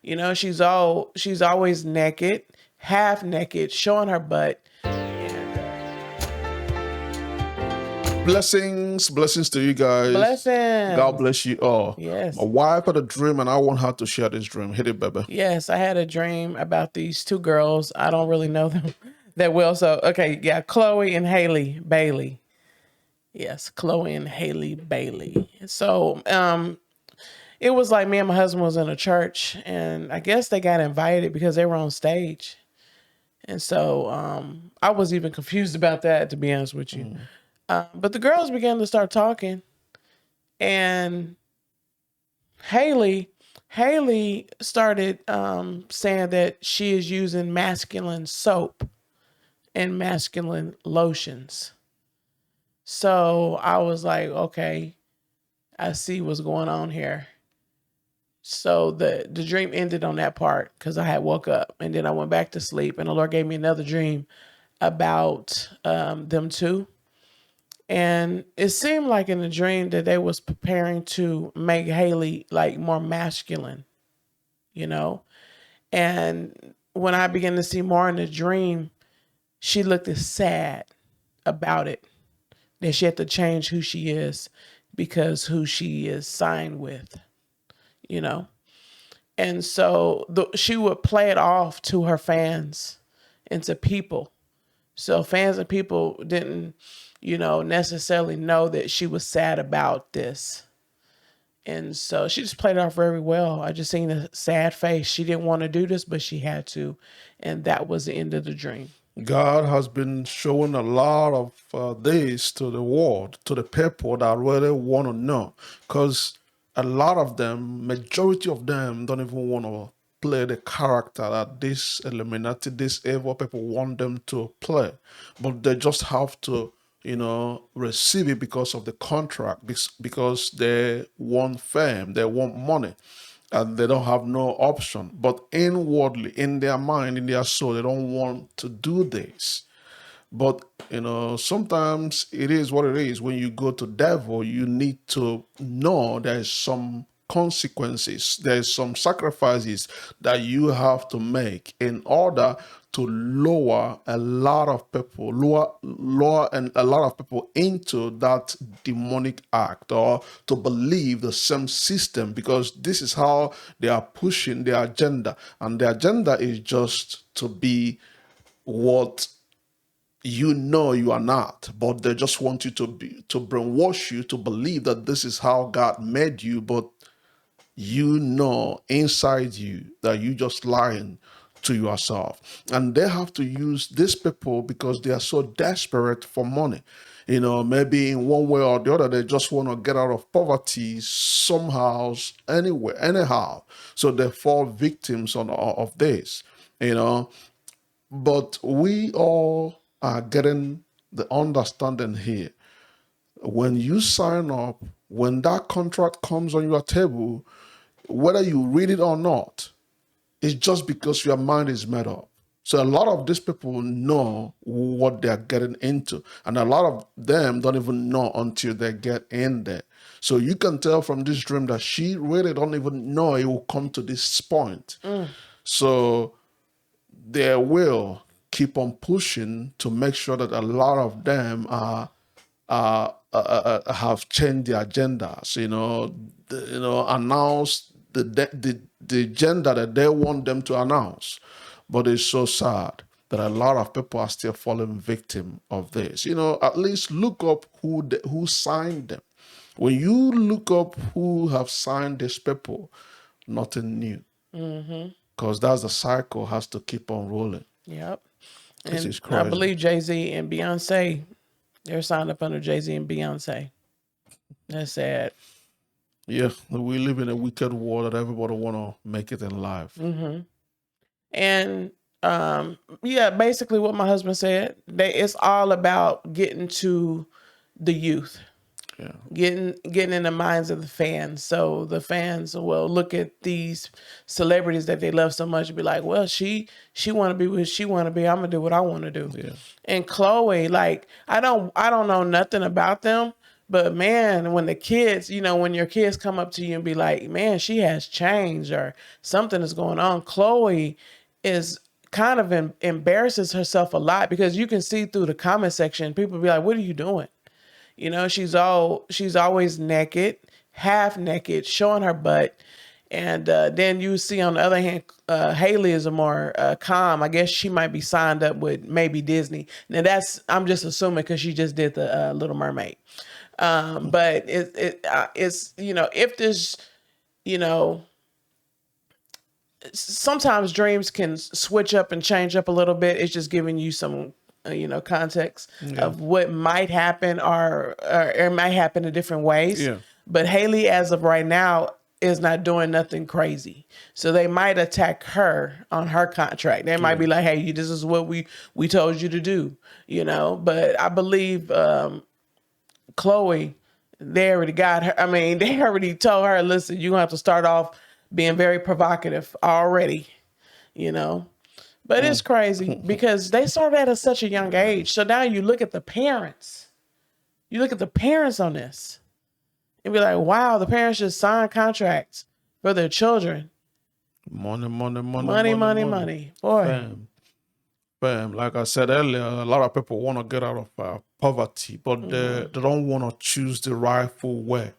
You know, she's always naked, half naked, showing her butt. Blessings to you guys. God Blessings. bless you all. My Yes. wife had a dream and I want her to share this dream. Hit it, baby. Yes, I had a dream about these two girls. I don't really know them that well. So, okay, yeah, Chloe and Halle Bailey. Yes, Chloe and Halle Bailey. So, it was like me and my husband was in a church, and I guess they got invited because they were on stage. And so, I was even confused about that, to be honest with you. But the girls began to start talking, and Haley Haley started saying that she is using masculine soap and masculine lotions. So I was like, okay, I see what's going on here. So the dream ended on that part because I had woke up and then I went back to sleep and the Lord gave me another dream about them two. And it seemed like in the dream that they was preparing to make Haley like more masculine, you know. And when I began to see more in the dream, she looked as sad about it, that she had to change who she is because who she is signed with, you know. And so she would play it off to her fans and to people. So fans and people didn't, necessarily know that she was sad about this. And so she just played it off very well. I just seen a sad face. She didn't want to do this, but she had to. And that was the end of the dream. God has been showing a lot of this to the world, to the people that really want to know. Because a lot of them, majority of them, don't even want to play the character that this Illuminati, this evil people want them to play. But they just have to, receive it because of the contract, because they want fame, they want money, and they don't have no option. But inwardly, in their mind, in their soul, they don't want to do this. But sometimes it is what it is. When you go to devil, you need to know there's some consequences, there's some sacrifices that you have to make in order to lower a lot of people, lower and a lot of people into that demonic act, or to believe the same system, because this is how they are pushing their agenda. And the agenda is just to be what you are not, but they just want you to brainwash you to believe that this is how God made you, but inside you that you just lying to yourself. And they have to use these people because they are so desperate for money. Maybe in one way or the other, they just want to get out of poverty somehow, anywhere, anyhow. So they fall victims of this, but we all are getting the understanding here. When you sign up, when that contract comes on your table, whether you read it or not, it's just because your mind is made up. So a lot of these people know what they're getting into, and a lot of them don't even know until they get in there. So you can tell from this dream that she really don't even know it will come to this point. So they will keep on pushing to make sure that a lot of them have changed their agendas. Announce the agenda that they want them to announce. But it's so sad that a lot of people are still falling victim of this. At least look up who signed them. When you look up who have signed these people, nothing new. Because that's the cycle has to keep on rolling. Yep. This And is I crazy. believe Jay-Z and Beyonce, they're signed up under Jay-Z and Beyonce. That's sad. Yeah, we live in a wicked world that everybody want to make it in life. And yeah, basically what my husband said, it's all about getting to the youth. Yeah. Getting in the minds of the fans. So the fans will look at these celebrities that they love so much and be like, well, she want to be what she want to be. I'm gonna do what I want to do. Yeah. And Chloe, like, I don't know nothing about them, But man, when the kids, when your kids come up to you and be like, man, she has changed or something is going on, Chloe is kind of embarrasses herself a lot because you can see through the comment section, people be like, what are you doing? She's always naked, half naked, showing her butt. And then you see on the other hand, Haley is a more calm. I guess she might be signed up with maybe Disney. Now I'm just assuming because she just did the Little Mermaid. But it's if there's you know sometimes dreams can switch up and change up a little bit. It's just giving you some context of what might happen or it might happen in different ways. Yeah. But Haley, as of right now, is not doing nothing crazy. So they might attack her on her contract. They might be like, hey, this is what we told you to do, But I believe Chloe, they already got her. I mean, they already told her, listen, you're going to have to start off being very provocative already, But it's crazy because they started at such a young age. So now you look at the parents. You look at the parents on this and be like, wow, the parents just signed contracts for their children. Money. Boy. Bam. Bam. Like I said earlier, a lot of people want to get out of poverty, but they don't want to choose the rightful way.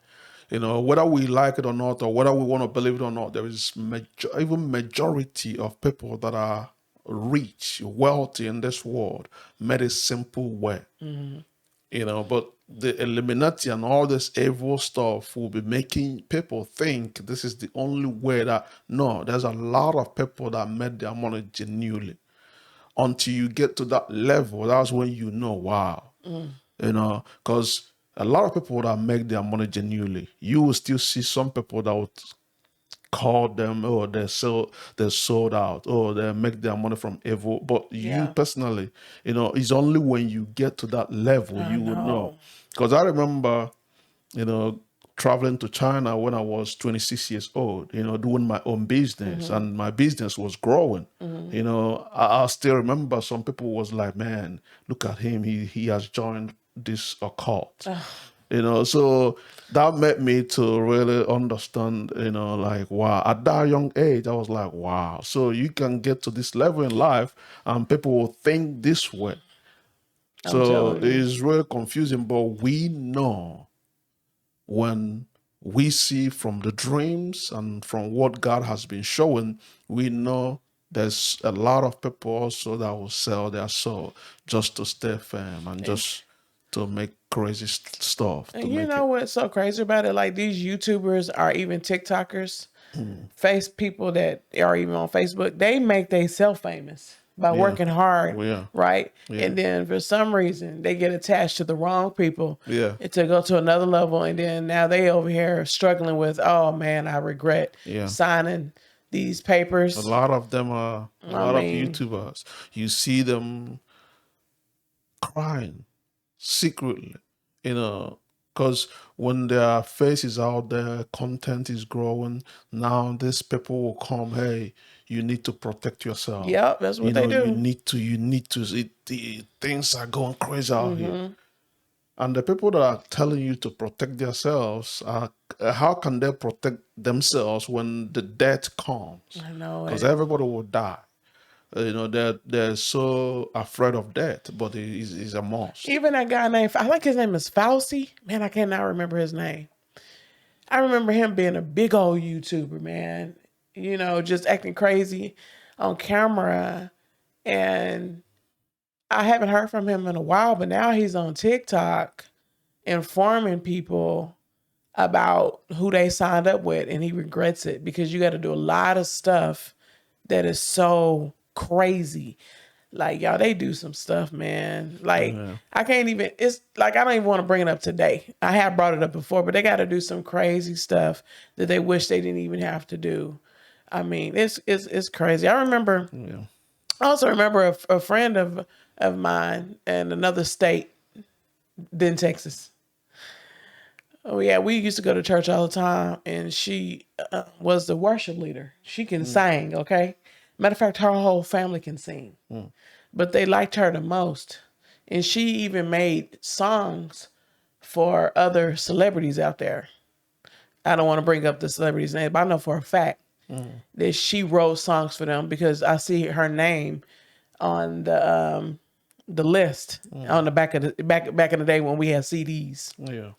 Whether we like it or not, or whether we want to believe it or not, there is even majority of people that are rich, wealthy in this world made a simple way. But the Illuminati and all this evil stuff will be making people think this is the only way that, no, there's a lot of people that made their money genuinely. Until you get to that level, that's when you know, wow. Because a lot of people that make their money genuinely, you will still see some people that would call them, oh, they're sold out, oh, they make their money from evil. But you personally, it's only when you get to that level you would know. Because I remember, traveling to China when I was 26 years old, doing my own business, and my business was growing. I still remember some people was like, man, look at him. He has joined this occult. So that made me to really understand, like, wow, at that young age, I was like, wow. So you can get to this level in life and people will think this way. So it's really confusing, but we know when we see from the dreams and from what God has been showing, we know there's a lot of people also that will sell their soul just to stay firm and just to make crazy stuff. And you know what's so crazy about it? Like these YouTubers or even TikTokers, face people that are even on Facebook, they make themselves famous by working hard, right? And then for some reason they get attached to the wrong people and to go to another level. And then now they over here struggling with, oh man, I regret signing these papers. A lot of them are, a lot of YouTubers, you see them crying secretly, because when their face is out there, content is growing. Now these people will come, hey, you need to protect yourself. Yep, that's what they do. You need to. Things are going crazy out here. And the people that are telling you to protect themselves, how can they protect themselves when the death comes? I know, because everybody will die. They're so afraid of death, but it's a must. Even that guy named, I like his name is Fauci. Man, I cannot remember his name. I remember him being a big old YouTuber, man. Just acting crazy on camera. And I haven't heard from him in a while, but now he's on TikTok informing people about who they signed up with, and he regrets it because you got to do a lot of stuff that is so crazy. Like, y'all, they do some stuff, man. Like, I can't even, it's like, I don't even want to bring it up today. I have brought it up before, but they got to do some crazy stuff that they wish they didn't even have to do. I mean, it's crazy. I remember, I also remember a friend of mine in another state than Texas. Oh yeah, we used to go to church all the time, and she was the worship leader. She can sing, okay? Matter of fact, her whole family can sing. But they liked her the most. And she even made songs for other celebrities out there. I don't want to bring up the celebrity's name, but I know for a fact that she wrote songs for them because I see her name on the list on the back of the back in the day when we had CDs. Yeah.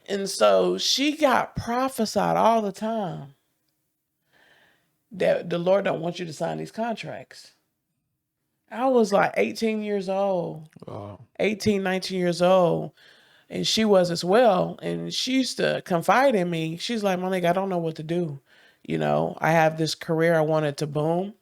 And so she got prophesied all the time that the Lord don't want you to sign these contracts. I was like 18 years old, Wow. 18, 19 years old. And she was as well. And she used to confide in me. She's like, Monique, I don't know what to do. You know, I have this career I wanted to boom.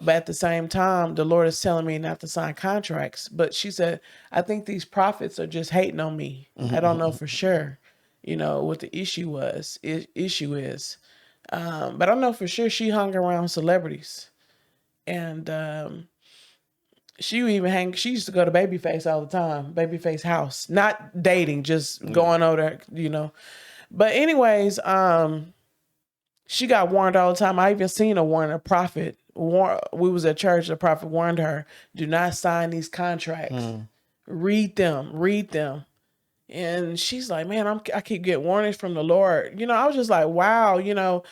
But at the same time, the Lord is telling me not to sign contracts. But she said, I think these prophets are just hating on me. I don't know for sure, you know, what the issue is. But I know for sure she hung around celebrities. And she used to go to Babyface all the time, Babyface house. Not dating, just going over there, you know. But anyways, she got warned all the time. I even seen her warn a prophet. We was at church, the prophet warned her, do not sign these contracts. Read them. And she's like, man, I keep getting warnings from the Lord. You know, I was just like, wow, you know,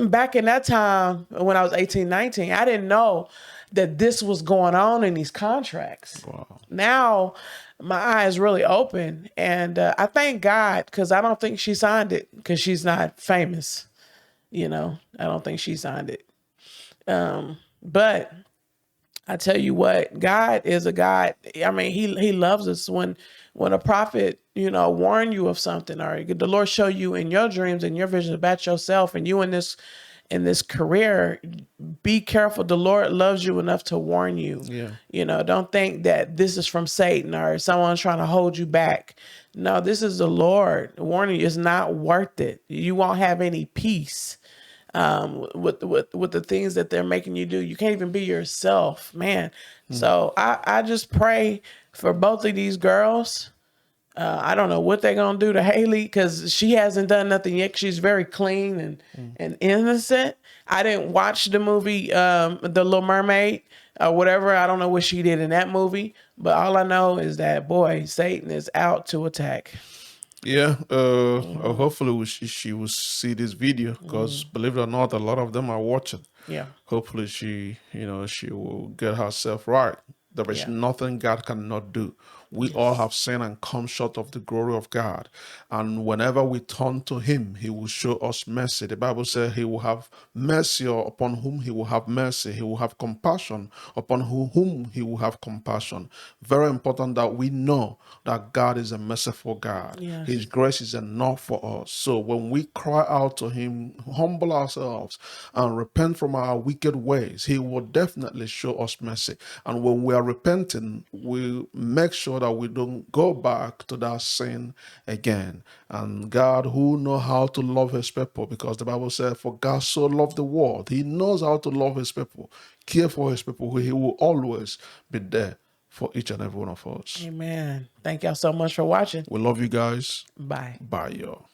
back in that time when I was 18, 19, I didn't know that this was going on in these contracts. Wow. Now my eyes really open, and I thank God because I don't think she signed it because she's not famous. You know, I don't think she signed it. But I tell you what, God is a God. I mean, he loves us. When a prophet, you know, warn you of something, or the Lord show you in your dreams and your vision about yourself and you in this career, be careful. The Lord loves you enough to warn you. Yeah. You know, don't think that this is from Satan or someone's trying to hold you back. No, this is the Lord warning you. It's not worth it. You won't have any peace with the things that they're making you do. You can't even be yourself, man. So I just pray for both of these girls. I don't know what they're gonna do to Haley because she hasn't done nothing yet. She's very clean and innocent. I didn't watch the movie, The Little Mermaid or whatever. I don't know what she did in that movie, but all I know is that boy, Satan is out to attack. Yeah, hopefully she will see this video because believe it or not, a lot of them are watching. Yeah. Hopefully she will get herself right. There is Yeah. nothing God cannot do. We all have sinned and come short of the glory of God. And whenever we turn to him, he will show us mercy. The Bible says he will have mercy upon whom he will have mercy. He will have compassion upon whom he will have compassion. Very important that we know that God is a merciful God. Yes. His grace is enough for us. So when we cry out to him, humble ourselves and repent from our wicked ways, he will definitely show us mercy. And when we are repenting, we make sure that we don't go back to that sin again. And God, who knows how to love his people, because the Bible says, for God so loved the world, he knows how to love his people, care for his people, he will always be there for each and every one of us. Amen. Thank y'all so much for watching. We love you guys. Bye. Bye, y'all.